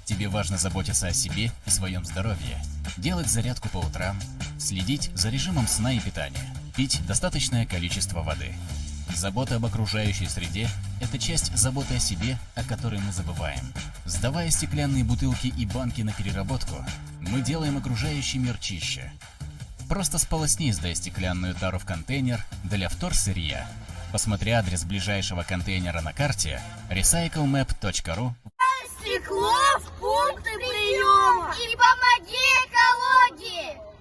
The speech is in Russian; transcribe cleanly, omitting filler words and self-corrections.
Тебе важно заботиться о себе и своем здоровье, делать зарядку по утрам, следить за режимом сна и питания, пить достаточное количество воды. Забота об окружающей среде – это часть заботы о себе, о которой мы забываем. Сдавая стеклянные бутылки и банки на переработку, мы делаем окружающий мир чище. Просто сполосни и сдай стеклянную тару в контейнер для вторсырья. Посмотри адрес ближайшего контейнера на карте recyclemap.ru. Стекло в пункты приема и помоги экологии!